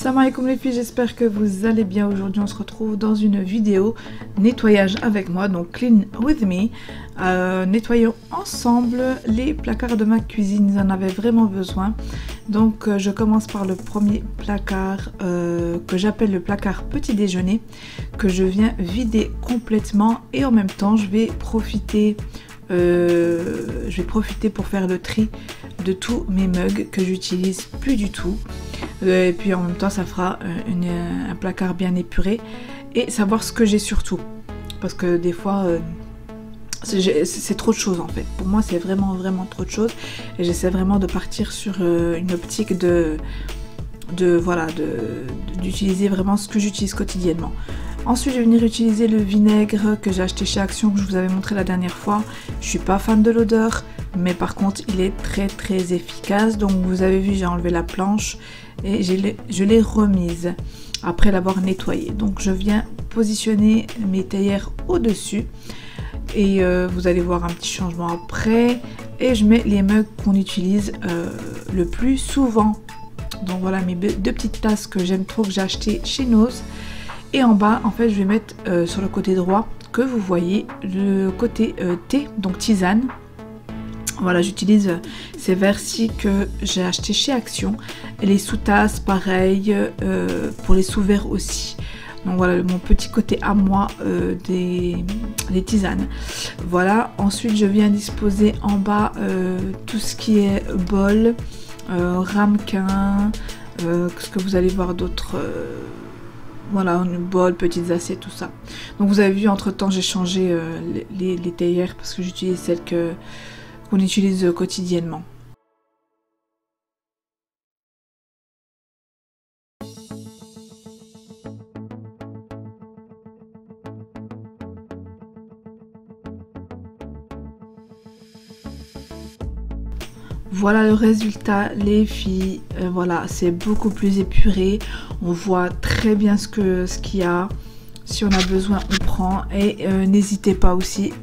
Salam alaikum les filles, j'espère que vous allez bien. Aujourd'hui on se retrouve dans une vidéo nettoyage avec moi, donc clean with me. Nettoyons ensemble les placards de ma cuisine, ils en avaient vraiment besoin. Donc je commence par le premier placard que j'appelle le placard petit déjeuner, que je viens vider complètement et en même temps je vais profiter pour faire le tri de tous mes mugs que j'utilise plus du tout. Et puis en même temps ça fera un placard bien épuré et savoir ce que j'ai surtout. Parce que des fois c'est trop de choses en fait. Pour moi c'est vraiment trop de choses et j'essaie vraiment de partir sur une optique d'utiliser vraiment ce que j'utilise quotidiennement. Ensuite je vais venir utiliser le vinaigre que j'ai acheté chez Action, que je vous avais montré la dernière fois. Je suis pas fan de l'odeur, mais par contre il est très efficace. Donc vous avez vu, j'ai enlevé la planche et je l'ai remise après l'avoir nettoyée. Donc je viens positionner mes théières au dessus et vous allez voir un petit changement après. Et je mets les mugs qu'on utilise le plus souvent. Donc voilà mes deux petites tasses que j'aime trop, que j'ai acheté chez Nose. Et en bas en fait je vais mettre sur le côté droit que vous voyez le côté thé, donc tisane. Voilà, j'utilise ces verres-ci que j'ai acheté chez Action. Et les sous-tasses pareil, pour les sous-verres aussi. Donc voilà mon petit côté à moi des tisanes. Voilà, ensuite je viens disposer en bas tout ce qui est bol, ramequin, ce que vous allez voir d'autres... voilà, un bol, petites assiettes, tout ça. Donc vous avez vu, entre temps j'ai changé les théières parce que j'utilise celles qu'on utilise quotidiennement. Voilà le résultat les filles, voilà c'est beaucoup plus épuré, on voit très bien ce qu'il y a, si on a besoin on prend et n'hésitez pas aussi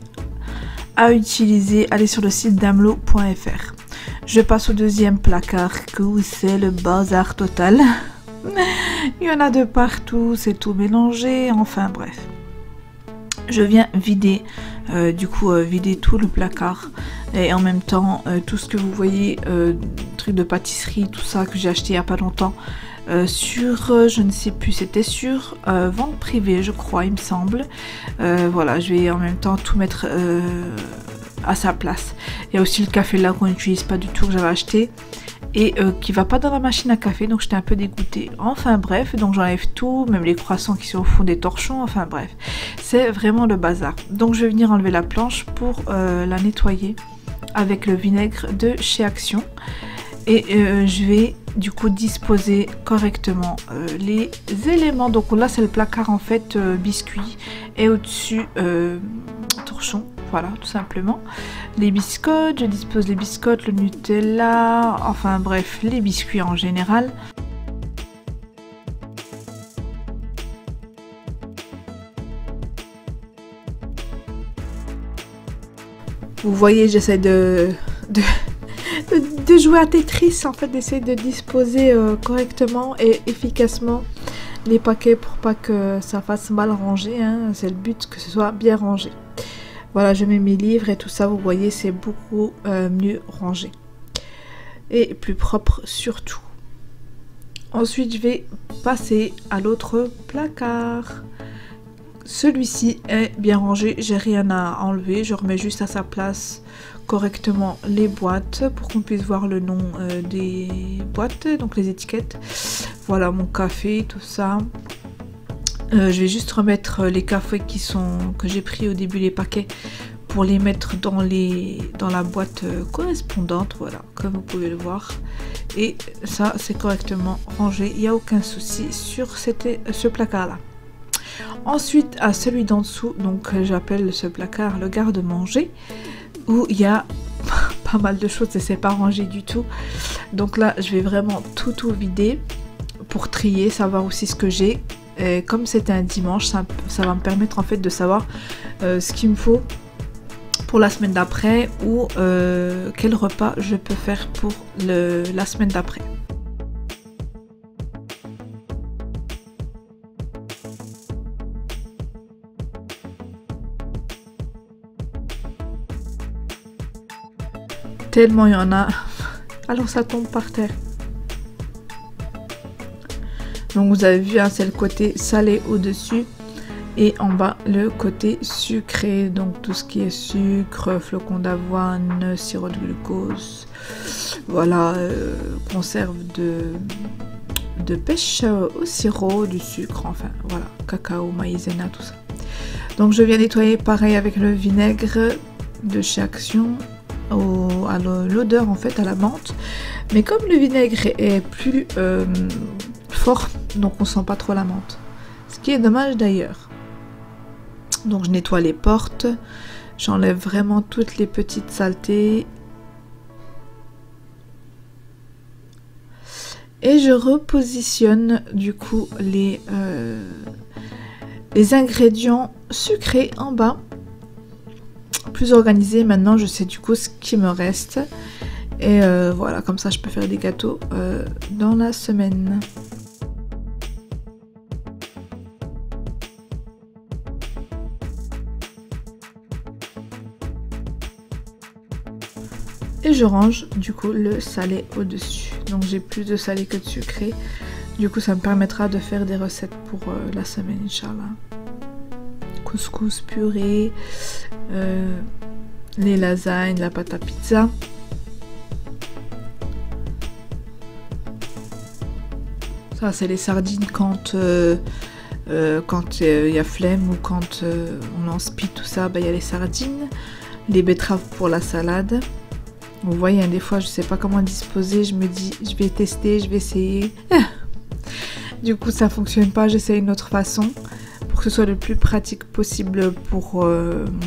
à utiliser, allez sur le site damlo.fr. Je passe au deuxième placard que c'est le bazar total, il y en a de partout, c'est tout mélangé, enfin bref. Je viens vider, vider tout le placard et en même temps tout ce que vous voyez, trucs de pâtisserie, tout ça que j'ai acheté il n'y a pas longtemps sur, je ne sais plus, c'était sur vente privée je crois il me semble. Voilà, je vais en même temps tout mettre à sa place. Il y a aussi le café là qu'on n'utilise pas du tout, que j'avais acheté et qui va pas dans la machine à café, donc j'étais un peu dégoûtée. Enfin bref, donc j'enlève tout, même les croissants qui sont au fond des torchons, enfin bref, c'est vraiment le bazar. Donc je vais venir enlever la planche pour la nettoyer avec le vinaigre de chez Action et je vais du coup disposer correctement les éléments. Donc là c'est le placard en fait biscuits et au-dessus torchon. Voilà, tout simplement. Les biscottes, je dispose les biscottes, le Nutella, enfin bref, les biscuits en général. Vous voyez, j'essaie de jouer à Tetris, en fait, d'essayer de disposer correctement et efficacement les paquets pour pas que ça fasse mal rangé, hein. C'est le but que ce soit bien rangé. Voilà, je mets mes livres et tout ça, vous voyez, c'est beaucoup mieux rangé. Et plus propre surtout. Ensuite, je vais passer à l'autre placard. Celui-ci est bien rangé, j'ai rien à enlever. Je remets juste à sa place correctement les boîtes pour qu'on puisse voir le nom des boîtes, donc les étiquettes. Voilà, mon café, tout ça. Je vais juste remettre les cafés que j'ai pris au début, les paquets, pour les mettre dans la boîte correspondante, voilà, comme vous pouvez le voir. Et ça c'est correctement rangé, il n'y a aucun souci sur ce placard là. Ensuite à celui d'en dessous, donc j'appelle ce placard le garde-manger, où il y a pas mal de choses et c'est pas rangé du tout. Donc là je vais vraiment tout vider pour trier, savoir aussi ce que j'ai. Et comme c'était un dimanche, ça va me permettre en fait de savoir ce qu'il me faut pour la semaine d'après ou quel repas je peux faire pour la semaine d'après. tellement il y en a. Alors ça tombe par terre. Donc vous avez vu, hein, c'est le côté salé au-dessus et en bas le côté sucré. Donc tout ce qui est sucre, flocons d'avoine, sirop de glucose, voilà, conserve de pêche au sirop, du sucre, enfin voilà, cacao, maïzena, tout ça. Donc je viens nettoyer pareil avec le vinaigre de chez Action, à l'odeur en fait, à la menthe. Mais comme le vinaigre est plus fort, donc on sent pas trop la menthe. Ce qui est dommage d'ailleurs. Donc je nettoie les portes, j'enlève vraiment toutes les petites saletés. Et je repositionne du coup les ingrédients sucrés en bas. Plus organisé, maintenant je sais du coup ce qui me reste. Et voilà, comme ça je peux faire des gâteaux dans la semaine. Et je range du coup le salé au-dessus. Donc j'ai plus de salé que de sucré. Du coup ça me permettra de faire des recettes pour la semaine, Inch'Allah. Couscous, purée, les lasagnes, la pâte à pizza. Ça c'est les sardines quand il y a flemme ou quand on lance speed, tout ça, bah, y a les sardines. Les betteraves pour la salade. Vous voyez, hein, des fois je sais pas comment disposer, je me dis je vais tester, je vais essayer. Du coup ça fonctionne pas, j'essaie une autre façon pour que ce soit le plus pratique possible pour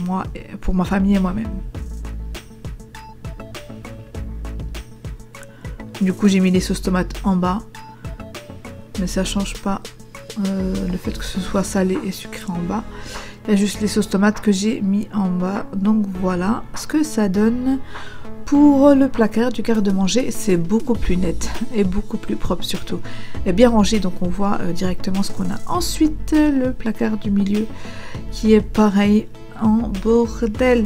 moi, pour ma famille et moi-même. Du coup j'ai mis les sauces tomates en bas, mais ça change pas le fait que ce soit salé et sucré en bas. Il y a juste les sauces tomates que j'ai mis en bas. Donc voilà ce que ça donne. Pour le placard du garde-manger, c'est beaucoup plus net et beaucoup plus propre surtout. Et bien rangé, donc on voit directement ce qu'on a. Ensuite, le placard du milieu qui est pareil en bordel.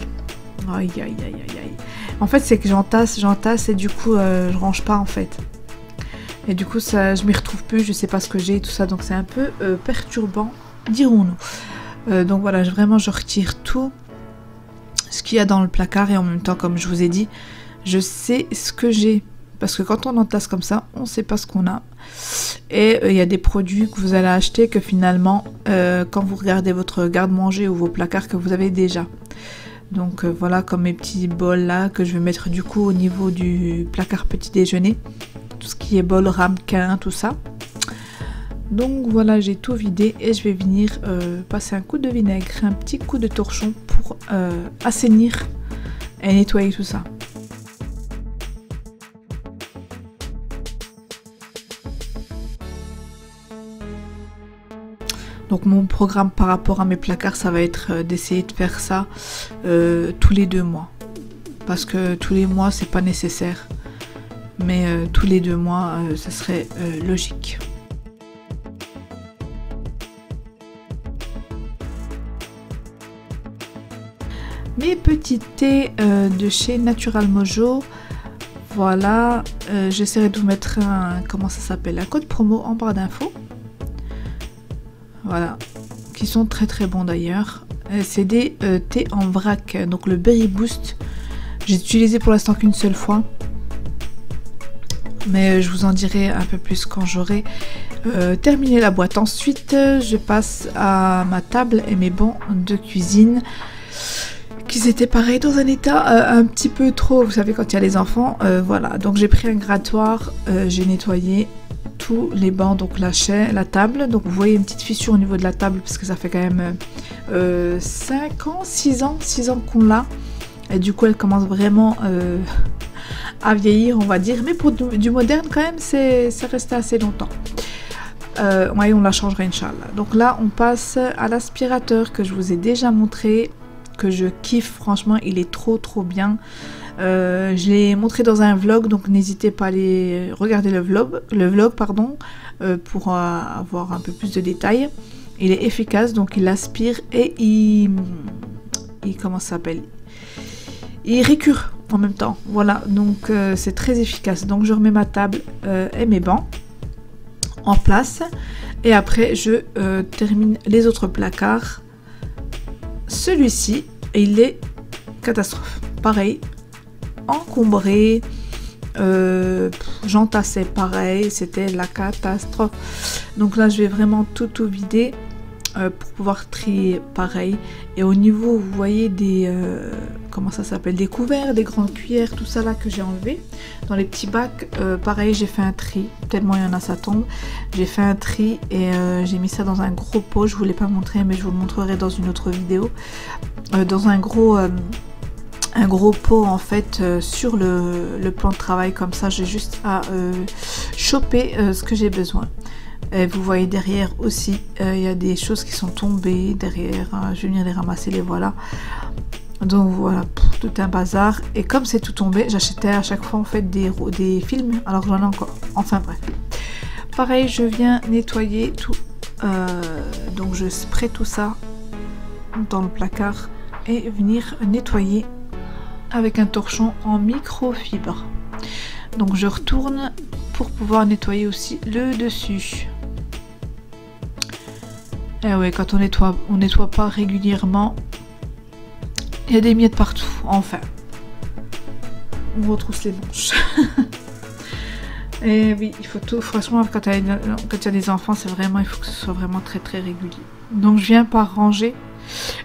Aïe aïe aïe aïe aïe. En fait, c'est que j'entasse et du coup, je range pas en fait. Et du coup, ça, je m'y retrouve plus, je sais pas ce que j'ai et tout ça, donc c'est un peu perturbant, dirons-nous. Donc voilà, vraiment, je retire tout ce qu'il y a dans le placard et en même temps, comme je vous ai dit, je sais ce que j'ai. Parce que quand on entasse comme ça, on ne sait pas ce qu'on a. Et il y a des produits que vous allez acheter que finalement, quand vous regardez votre garde-manger ou vos placards, que vous avez déjà. Donc voilà, comme mes petits bols là, que je vais mettre du coup au niveau du placard petit déjeuner. Tout ce qui est bol, ramequin, tout ça. Donc voilà, j'ai tout vidé et je vais venir passer un coup de vinaigre, un petit coup de torchon pour assainir et nettoyer tout ça. Donc mon programme par rapport à mes placards, ça va être d'essayer de faire ça tous les 2 mois. Parce que tous les mois, c'est pas nécessaire. Mais tous les 2 mois, ça serait logique. Mes petits thés de chez Natural Mojo, voilà, j'essaierai de vous mettre un, comment ça s'appelle, un code promo en barre d'infos. Voilà, qui sont très très bons d'ailleurs. C'est des thés en vrac, donc le Berry Boost. J'ai utilisé pour l'instant qu'une seule fois. Mais je vous en dirai un peu plus quand j'aurai terminé la boîte. Ensuite, je passe à ma table et mes bancs de cuisine. Qu'ils étaient pareil dans un état un petit peu trop, vous savez quand il y a les enfants, voilà. Donc j'ai pris un grattoir, j'ai nettoyé tous les bancs, donc la table. Donc vous voyez une petite fissure au niveau de la table parce que ça fait quand même 5 ans, 6 ans qu'on l'a. Et du coup elle commence vraiment à vieillir on va dire. Mais pour du moderne quand même c'est resté assez longtemps. Ouais, on la changera Inch'Allah. Donc là on passe à l'aspirateur que je vous ai déjà montré, que je kiffe, franchement il est trop bien. Je l'ai montré dans un vlog, donc n'hésitez pas à aller regarder le vlog pour avoir un peu plus de détails. Il est efficace, donc il aspire et il comment ça s'appelle, il récure en même temps. Voilà, donc c'est très efficace. Donc je remets ma table et mes bancs en place. Et après, je termine les autres placards. Celui-ci, il est catastrophe. Pareil, encombré. J'entassais pareil, c'était la catastrophe. Donc là, je vais vraiment tout vider pour pouvoir trier pareil. Et au niveau, vous voyez des comment ça s'appelle, des couverts, des grandes cuillères, tout ça là que j'ai enlevé dans les petits bacs. Pareil, j'ai fait un tri, tellement il y en a, ça tombe. J'ai fait un tri et j'ai mis ça dans un gros pot. Je voulais pas montrer, mais je vous le montrerai dans une autre vidéo. Dans un gros pot en fait sur le plan de travail, comme ça j'ai juste à choper ce que j'ai besoin. Et vous voyez derrière aussi il y a des choses qui sont tombées derrière, je vais venir les ramasser, les voilà. Donc voilà, tout un bazar. Et comme c'est tout tombé, j'achetais à chaque fois en fait des films, alors j'en ai encore, enfin bref. Pareil, je viens nettoyer tout, donc je spray tout ça dans le placard et venir nettoyer avec un torchon en microfibre. Donc je retourne pour pouvoir nettoyer aussi le dessus. Et ouais, quand on nettoie pas régulièrement, il y a des miettes partout. Enfin, on retrousse les manches. Et oui, il faut tout. Franchement, quand il y a des enfants, c'est vraiment, il faut que ce soit vraiment très régulier. Donc je viens par ranger.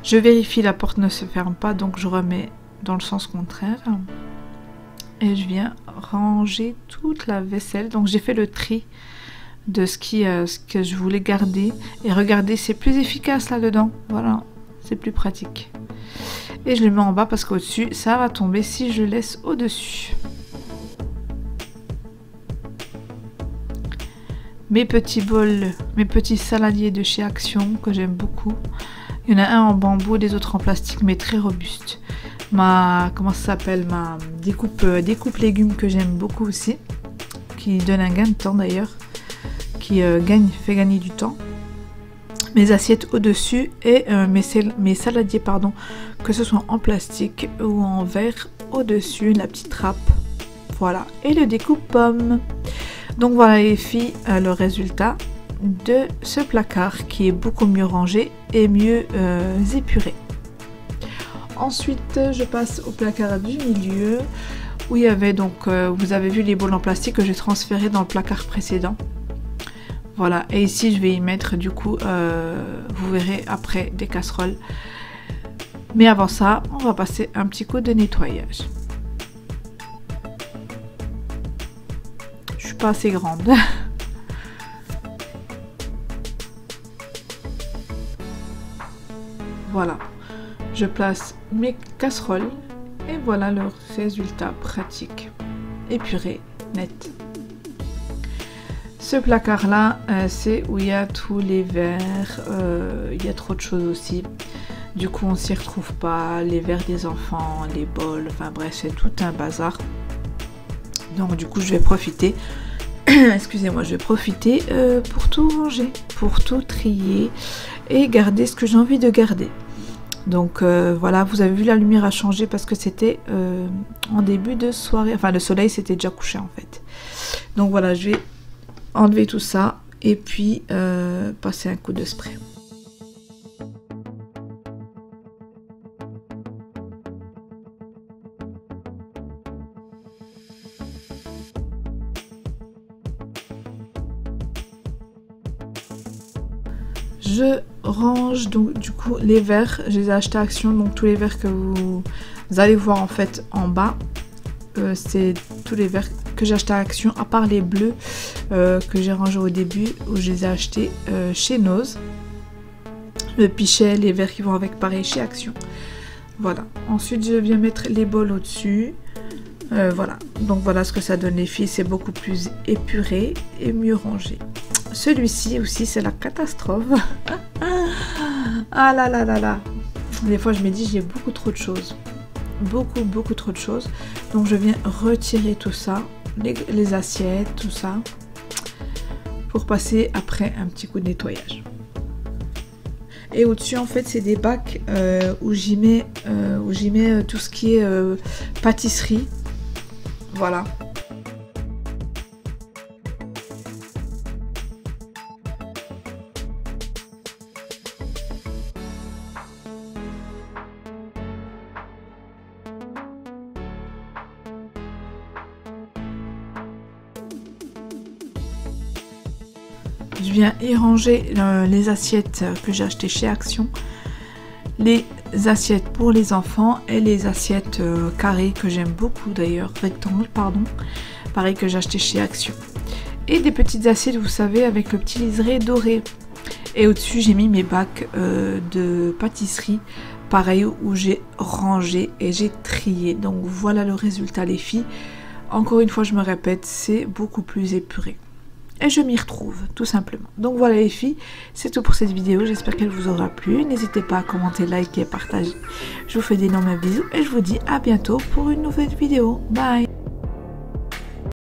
Je vérifie, la porte ne se ferme pas, donc je remets dans le sens contraire et je viens ranger toute la vaisselle. Donc j'ai fait le tri de ce que je voulais garder, et regardez, c'est plus efficace là dedans, voilà, c'est plus pratique. Et je le mets en bas parce qu'au-dessus ça va tomber si je laisse au-dessus. Mes petits bols, mes petits saladiers de chez Action que j'aime beaucoup. Il y en a un en bambou et des autres en plastique, mais très robuste. Comment ça s'appelle, ma découpe légumes que j'aime beaucoup aussi, qui donne un gain de temps d'ailleurs, qui fait gagner du temps. Mes assiettes au-dessus et mes saladiers, pardon, que ce soit en plastique ou en verre au-dessus, la petite trappe. Voilà, et le découpe pomme. Donc voilà les filles, le résultat de ce placard qui est beaucoup mieux rangé et mieux épuré. Ensuite, je passe au placard du milieu où il y avait donc, vous avez vu les bols en plastique que j'ai transféré dans le placard précédent. Voilà, et ici je vais y mettre du coup, vous verrez après, des casseroles. Mais avant ça, on va passer un petit coup de nettoyage. Je suis pas assez grande. Voilà. Je place mes casseroles et voilà le résultat pratique, épuré, net. Ce placard là, c'est où il y a tous les verres, il y a trop de choses aussi. Du coup on s'y retrouve pas, les verres des enfants, les bols, enfin bref c'est tout un bazar. Donc du coup je vais profiter, excusez-moi, je vais profiter pour tout ranger, pour tout trier et garder ce que j'ai envie de garder. Donc voilà, vous avez vu, la lumière a changé parce que c'était en début de soirée, enfin le soleil s'était déjà couché en fait. Donc voilà, je vais enlever tout ça et puis passer un coup de spray. Je range donc du coup les verres, je les ai achetés à Action, donc tous les verres que vous allez voir en fait en bas, c'est tous les verres que j'ai achetés à Action, à part les bleus que j'ai rangés au début, où je les ai achetés chez Nose. Le pichet, les verres qui vont avec, pareil chez Action. Voilà, ensuite je viens mettre les bols au dessus. Voilà, donc voilà ce que ça donne les filles, c'est beaucoup plus épuré et mieux rangé. Celui-ci aussi c'est la catastrophe. Ah là là là là. Des fois je me dis j'ai beaucoup trop de choses. Beaucoup trop de choses. Donc je viens retirer tout ça, les assiettes, tout ça, pour passer après un petit coup de nettoyage. Et au-dessus en fait c'est des bacs où j'y mets tout ce qui est pâtisserie. Voilà. Je viens y ranger les assiettes que j'ai achetées chez Action, les assiettes pour les enfants et les assiettes carrées que j'aime beaucoup d'ailleurs, rectangles pardon, pareil que j'ai acheté chez Action. Et des petites assiettes, vous savez, avec le petit liseré doré. Et au-dessus j'ai mis mes bacs de pâtisserie, pareil où j'ai rangé et j'ai trié. Donc voilà le résultat les filles. Encore une fois je me répète, c'est beaucoup plus épuré. Et je m'y retrouve, tout simplement. Donc voilà les filles, c'est tout pour cette vidéo. J'espère qu'elle vous aura plu. N'hésitez pas à commenter, liker, partager. Je vous fais d'énormes bisous et je vous dis à bientôt pour une nouvelle vidéo. Bye!